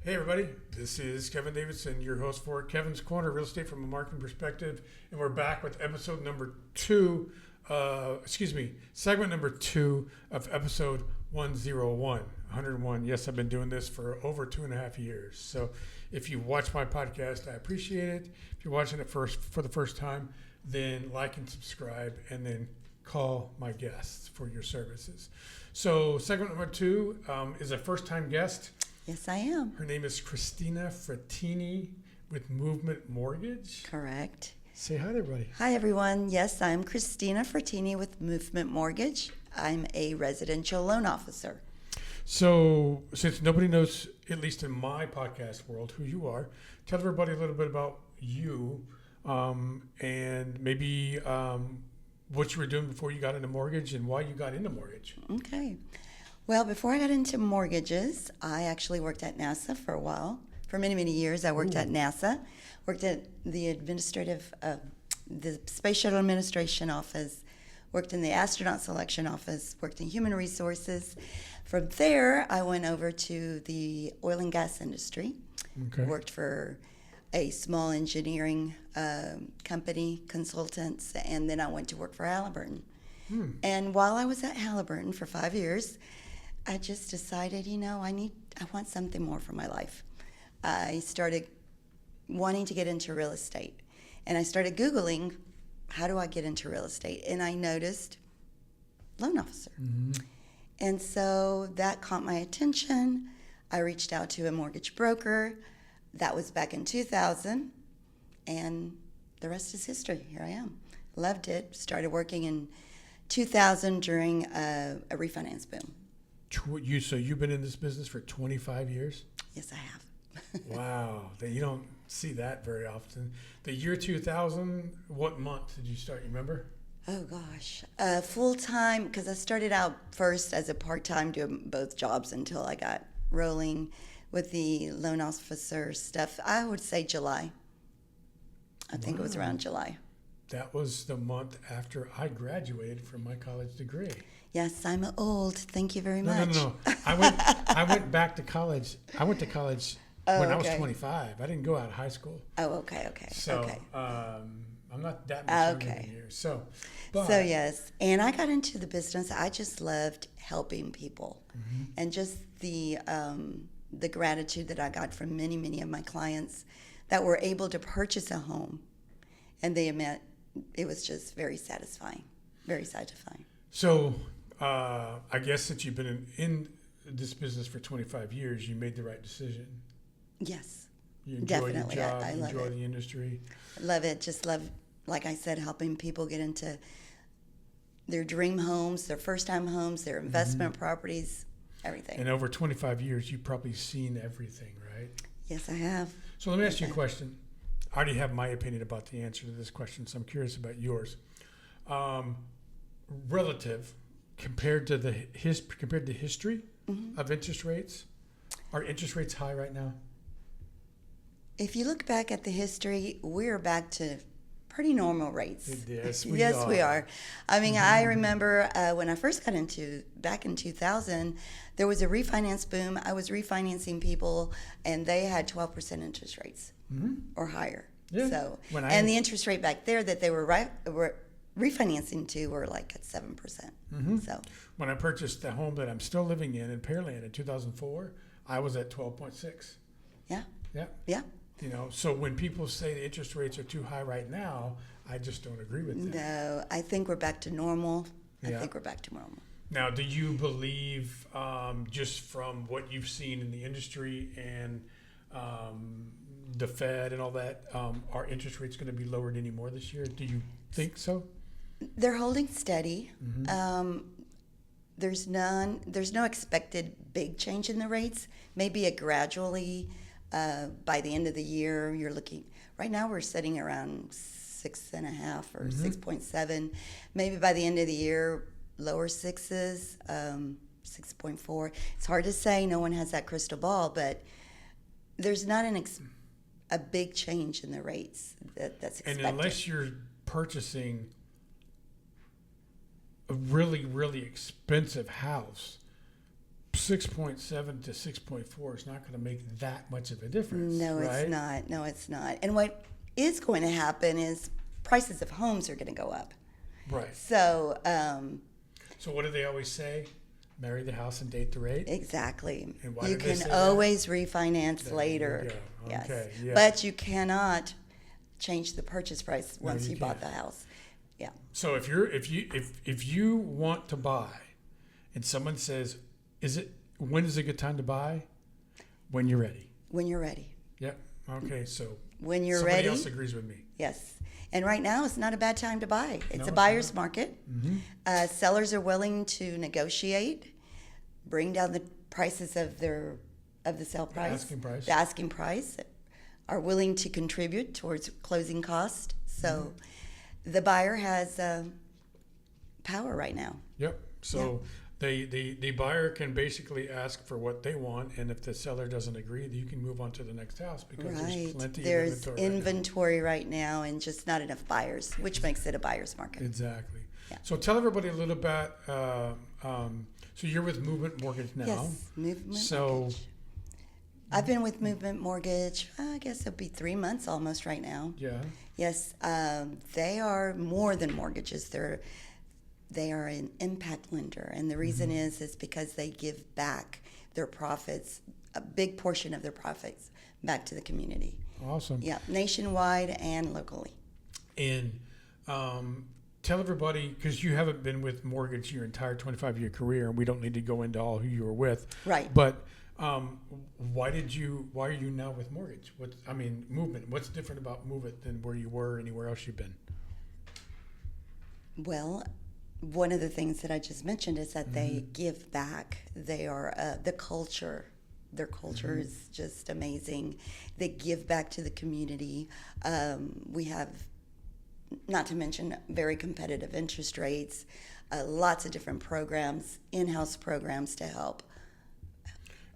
Hey everybody, this is Kevin Davidson, your host for Kevin's Corner, Real Estate from a Marketing Perspective, and we're back with episode number segment number 2 of episode 101. Yes, I've been doing this for over 2.5 years. So if you watch my podcast, I appreciate it. If you're watching it for the first time, then like and subscribe, and then call my guests for your services. So segment number 2 is a first-time guest. Yes, I am. Her name is Cristina Frattini with Movement Mortgage. Correct. Say hi to everybody. Hi, everyone. Yes, I'm Cristina Frattini with Movement Mortgage. I'm a residential loan officer. So, since nobody knows, at least in my podcast world, who you are, tell everybody a little bit about you and maybe what you were doing before you got into mortgage and why you got into mortgage. Okay. Well, before I got into mortgages, I actually worked at NASA for a while. For many, many years, I worked at NASA, worked at the the Space Shuttle Administration office, worked in the astronaut selection office, worked in human resources. From there, I went over to the oil and gas industry, worked for a small engineering company, consultants, and then I went to work for Halliburton. And while I was at Halliburton for 5 years, I just decided, I want something more for my life. I started wanting to get into real estate. And I started Googling, how do I get into real estate? And I noticed loan officer. Mm-hmm. And so that caught my attention. I reached out to a mortgage broker. That was back in 2000. And the rest is history. Here I am. Loved it. Started working in 2000 during a refinance boom. So you've been in this business for 25 years? Yes, I have. Wow. You don't see that very often. The year 2000, what month did you start? You remember? Oh, gosh. Full-time, because I started out first as a part-time doing both jobs until I got rolling with the loan officer stuff. I would say July. I think it was around July. That was the month after I graduated from my college degree. Yes, I'm old. Thank you very much. No. I went back to college. I went to college when I was 25. I didn't go out of high school. Oh, okay. So okay. I'm not that much younger than you. So yes, and I got into the business. I just loved helping people, and just the gratitude that I got from many, many of my clients that were able to purchase a home, and it was just very satisfying, very satisfying. So I guess since you've been in this business for 25 years, you made the right decision. Yes, you enjoy definitely. Your job, I love enjoy it. the industry. Love it. Just love, like I said, helping people get into their dream homes, their first-time homes, their investment properties, everything. And over 25 years, you've probably seen everything, right? Yes, I have. So let me ask you a question. I already have my opinion about the answer to this question, so I'm curious about yours. Relative compared to history of interest rates, are interest rates high right now? If you look back at the history, we're back to pretty normal rates. Yes, we are. I mean, I remember when I first got back in 2000, there was a refinance boom. I was refinancing people, and they had 12% interest rates or higher. Yeah. So, and the interest rate back there that they were refinancing to were like at 7%. So when I purchased the home that I'm still living in Pearland in 2004, I was at 12.6. Yeah. So when people say the interest rates are too high right now, I just don't agree with that. No, I think we're back to normal. Yeah. I think we're back to normal. Now, do you believe, just from what you've seen in the industry and the Fed and all that, are interest rates going to be lowered any more this year? Do you think so? They're holding steady. There's no expected big change in the rates. Maybe a gradually, by the end of the year, you're looking, right now we're sitting around 6.5 or 6.7. Maybe by the end of the year, lower sixes, 6.4. It's hard to say. No one has that crystal ball, but there's not a big change in the rates that's expected. And unless you're purchasing a really, really expensive house, 6.7 to 6.4 is not going to make that much of a difference. No, right? it's not. No, it's not. And what is going to happen is prices of homes are going to go up. Right. So, So what do they always say? Marry the house and date the rate? exactly. And why You do they can say always refinance There later. you go. Yes. Okay, yeah. But you cannot change the purchase price No, once you you bought the can't. house. Yeah. So if you want to buy, and someone says, when is a good time to buy? When you're ready. When you're ready. Yep. Okay. So When you're somebody ready. else agrees with me. Yes. And right now it's not a bad time to buy. It's No, a it's buyer's not. market. Mm-hmm. Sellers are willing to negotiate, bring down the prices of the sale price. Asking price. The asking price. Are willing to contribute towards closing cost. So the buyer has power right now. Yep. So the buyer can basically ask for what they want, and if the seller doesn't agree, you can move on to the next house because there's Right. plenty There's of inventory right now and just not enough buyers, which makes it a buyer's market. Exactly. Yeah. So tell everybody a little bit. So you're with Movement Mortgage now. Yes, Movement So- Mortgage. I've been with Movement Mortgage, I guess it'll be 3 months almost right now. Yeah. Yes, they are more than mortgages. They are an impact lender, and the reason is because they give back their profits, a big portion of their profits, back to the community. Awesome. Yeah, nationwide and locally. And tell everybody, because you haven't been with mortgage your entire 25-year career, and we don't need to go into all who you were with. Right. But why are you now with mortgage? Movement. What's different about Movement than where you were anywhere else you've been? Well, one of the things that I just mentioned is that they give back. They are the culture. Their culture is just amazing. They give back to the community. We have, not to mention, very competitive interest rates, lots of different programs, in-house programs to help.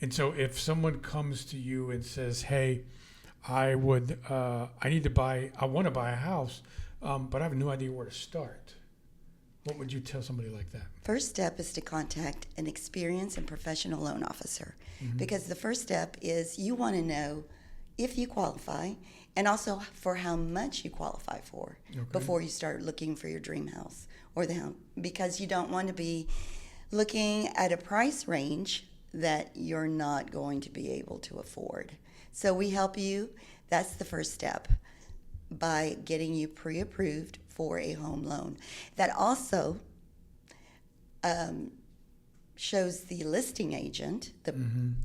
And so if someone comes to you and says, hey, I want to buy a house, but I have no idea where to start, what would you tell somebody like that? First step is to contact an experienced and professional loan officer, because the first step is you want to know if you qualify and also for how much you qualify for before you start looking for your dream house or the home, because you don't want to be looking at a price range that you're not going to be able to afford. So we help you. That's the first step, by getting you pre-approved for a home loan. That also shows the listing agent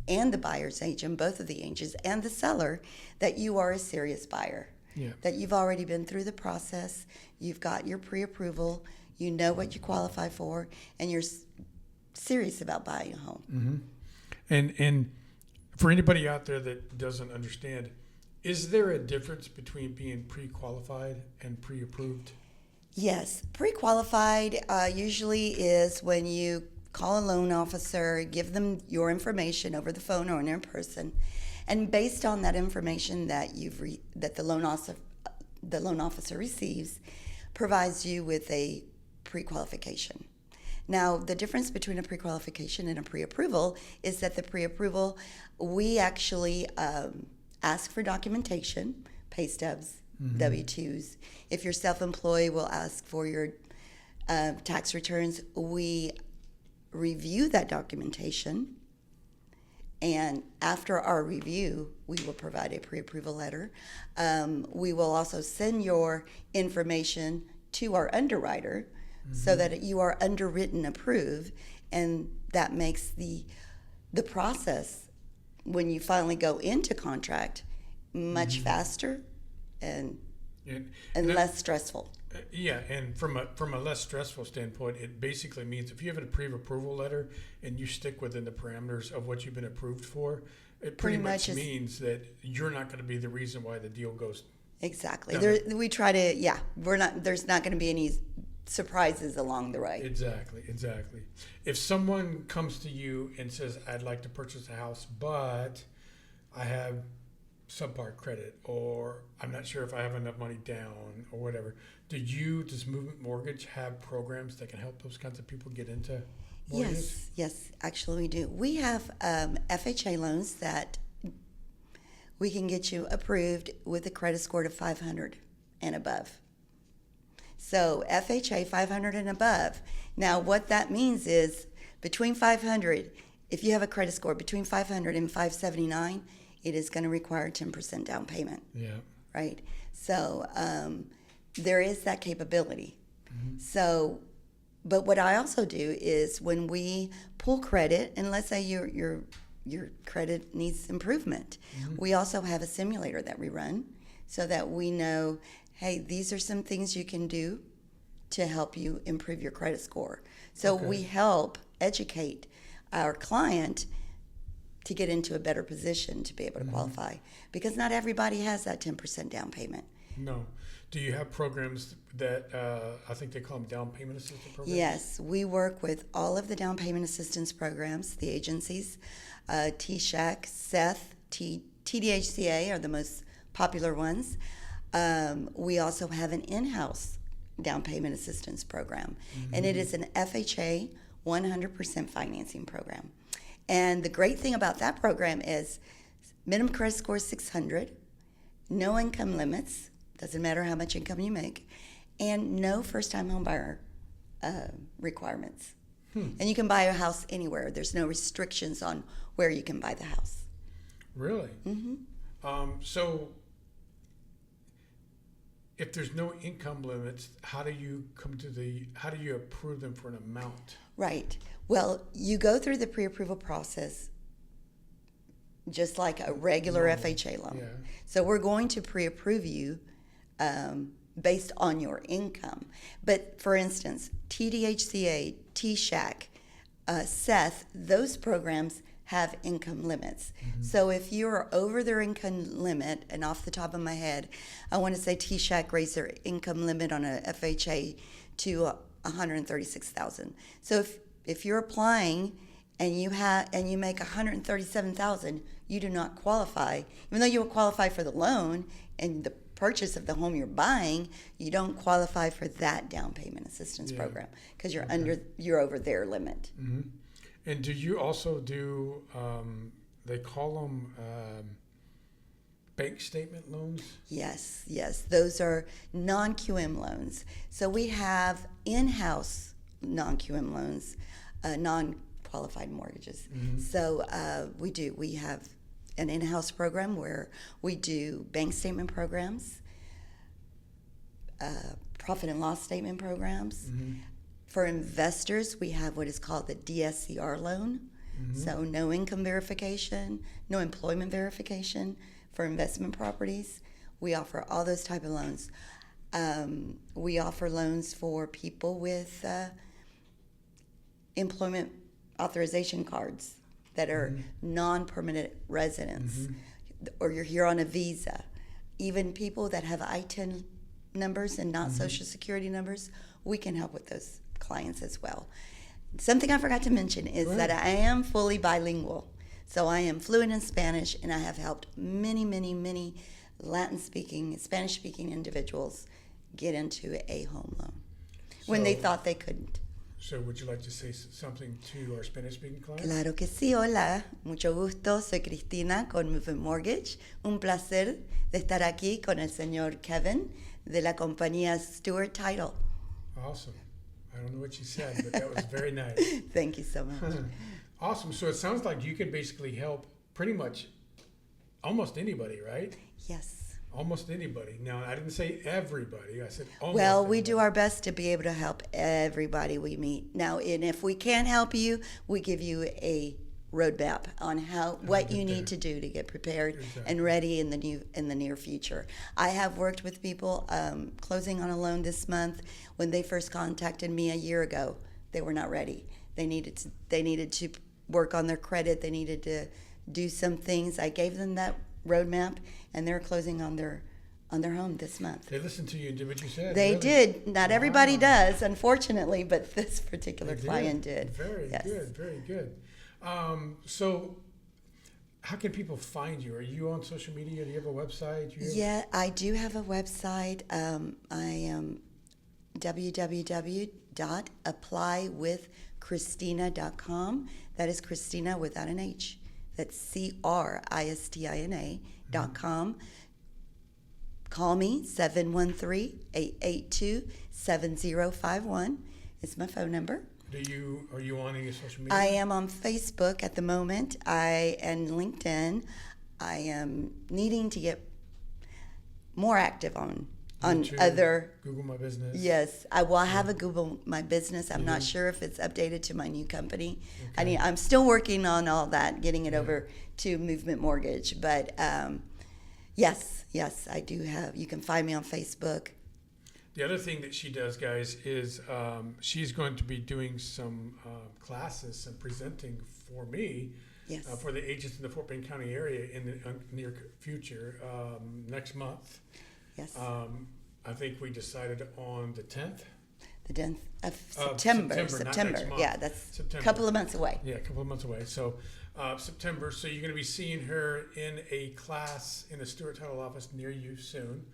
and the buyer's agent, both of the agents, and the seller, that you are a serious buyer. Yeah. That you've already been through the process, you've got your pre-approval, you know what you qualify for, and you're serious about buying a home. And for anybody out there that doesn't understand, is there a difference between being pre-qualified and pre-approved? Yes, pre-qualified usually is when you call a loan officer, give them your information over the phone or in person, and based on that information that that the loan officer receives, provides you with a pre-qualification. Now, the difference between a pre-qualification and a pre-approval is that the pre-approval, we actually ask for documentation, pay stubs, W-2s. If you're self-employed, we'll ask for your tax returns. We review that documentation, and after our review, we will provide a pre-approval letter. We will also send your information to our underwriter, so that you are underwritten approved, and that makes the process when you finally go into contract much faster and less stressful. Yeah, and from a less stressful standpoint, it basically means if you have a pre-approval letter and you stick within the parameters of what you've been approved for, it pretty much means that you're not going to be the reason why the deal goes. Exactly. We try to, there's not going to be any surprises along the way. Exactly. If someone comes to you and says, I'd like to purchase a house, but I have subpar credit, or I'm not sure if I have enough money down, or whatever, Does Movement Mortgage have programs that can help those kinds of people get into mortgages? Yes, actually we do. We have FHA loans that we can get you approved with a credit score of 500 and above. So FHA 500 and above. Now what that means is between 500, if you have a credit score between 500 and 579, it is going to require 10% down payment. Yeah. Right? So there is that capability. Mm-hmm. So, but what I also do is when we pull credit, and let's say your credit needs improvement, mm-hmm. we also have a simulator that we run so that we know, hey, these are some things you can do to help you improve your credit score. So we help educate our client to get into a better position to be able to mm-hmm. qualify, because not everybody has that 10% down payment. No. Do you have programs that I think they call them down payment assistance programs? Yes, we work with all of the down payment assistance programs, the agencies. TSHAC, SETH, TDHCA are the most popular ones. We also have an in-house down payment assistance program, mm-hmm. and it is an FHA 100% financing program. And the great thing about that program is minimum credit score is 600, no income limits, doesn't matter how much income you make, and no first-time home buyer requirements. And you can buy a house anywhere. There's no restrictions on where you can buy the house. Really? Mm-hmm. So if there's no income limits, how do you approve them for an amount? Right. Well, you go through the pre-approval process just like a regular FHA loan. Yeah. So we're going to pre-approve you based on your income. But for instance, TDHCA, TSHAC, SETH, those programs have income limits. Mm-hmm. So if you're over their income limit, and off the top of my head, I want to say TSHAC raised their income limit on a FHA to $136,000. So if you're applying and you make $137,000, you do not qualify. Even though you will qualify for the loan and the purchase of the home you're buying, you don't qualify for that down payment assistance program because you're over their limit. Mm-hmm. And do you also do, they call them bank statement loans? Yes. Those are non-QM loans. So we have in-house non-QM loans, non-qualified mortgages. Mm-hmm. So we have an in-house program where we do bank statement programs, profit and loss statement programs. Mm-hmm. For investors, we have what is called the DSCR loan. Mm-hmm. So no income verification, no employment verification for investment properties. We offer all those type of loans. We offer loans for people with employment authorization cards that are mm-hmm. non-permanent residents, mm-hmm. or you're here on a visa. Even people that have ITIN numbers and not mm-hmm. Social Security numbers, we can help with those clients as well. Something I forgot to mention is that I am fully bilingual. So I am fluent in Spanish, and I have helped many Latin-speaking, Spanish-speaking individuals get into a home loan when they thought they couldn't. So would you like to say something to our Spanish-speaking clients? Claro que sí, hola, mucho gusto, soy Cristina con Movement Mortgage. Un placer de estar aquí con el señor Kevin de la compañía Stewart Title. Awesome. I don't know what you said, but that was very nice. Thank you so much. Awesome. So it sounds like you can basically help pretty much almost anybody, right? Yes. Almost anybody. Now, I didn't say everybody. I said almost Well, everybody. we do our best to be able to help everybody we meet. Now, and if we can't help you, we give you a roadmap on what you need to do to get prepared and ready in the near future. I have worked with people closing on a loan this month. When they first contacted me a year ago, they were not ready. They needed to work on their credit. They needed to do some things. I gave them that roadmap, and they're closing on their home this month. They listened to you and did what you said. They really? did. Not everybody does, unfortunately, but this particular client did. Very good. Very good. So how can people find you? Are you on social media? Do you have a website? Yeah, I do have a website. I am www.applywithchristina.com. That is Christina without an H. That's CRISTINA.com. Call me, 713-882-7051 is my phone number. Are you on any social media? I am on Facebook at the moment. And LinkedIn. I am needing to get more active on YouTube, other. Google My Business. Yes, I will have a Google My Business. I'm not sure if it's updated to my new company. Okay. I'm still working on all that, getting it over to Movement Mortgage. But yes, I do have. You can find me on Facebook. The other thing that she does, guys, is she's going to be doing some classes and presenting for me. Yes. For the agents in the Fort Bend County area in the near future, next month. Yes. I think we decided on the 10th. The 10th of September. Not September. next month. Yeah, that's September. a couple of months away. Yeah, a couple of months away. So September. So you're going to be seeing her in a class in the Stewart Title office near you soon.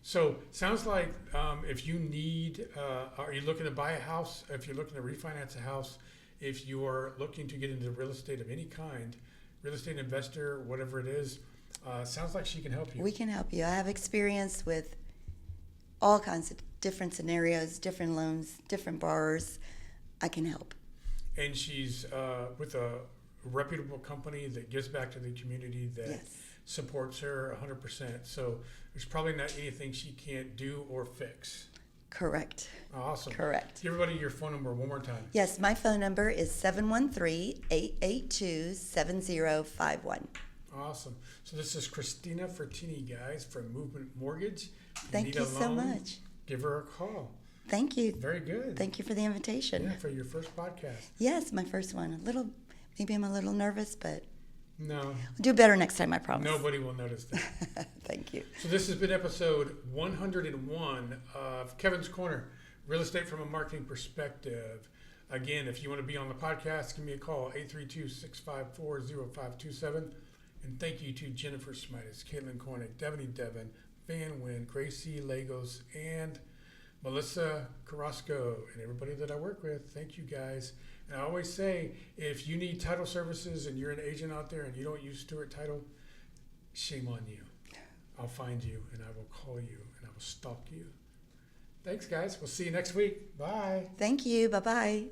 So sounds like if you need, are you looking to buy a house? If you're looking to refinance a house, if you are looking to get into real estate of any kind, real estate investor, whatever it is, sounds like she can help you. We can help you. I have experience with all kinds of different scenarios, different loans, different borrowers. I can help. And she's with a reputable company that gives back to the community that supports her 100%. So there's probably not anything she can't do or fix. Correct. Awesome. Correct. Give everybody your phone number one more time. Yes, my phone number is 713-882-7051. Awesome. So this is Cristina Frattini, guys, from Movement Mortgage. Thank you so much. Give her a call. Thank you. Very good. Thank you for the invitation. Yeah, for your first podcast. Yes, my first one. Maybe I'm a little nervous, but No. I'll do better next time, I promise. Nobody will notice that. Thank you. So this has been episode 101 of Kevin's Corner, Real Estate from a Marketing Perspective. Again, if you want to be on the podcast, give me a call, 832-654-0527. And thank you to Jennifer Smitis, Caitlin Cornick, Devaney Devon, Van Wynn, Gracie Lagos, and Melissa Carrasco, and everybody that I work with. Thank you, guys. And I always say, if you need title services and you're an agent out there and you don't use Stewart Title, shame on you. I'll find you, and I will call you, and I will stalk you. Thanks, guys. We'll see you next week. Bye. Thank you. Bye-bye.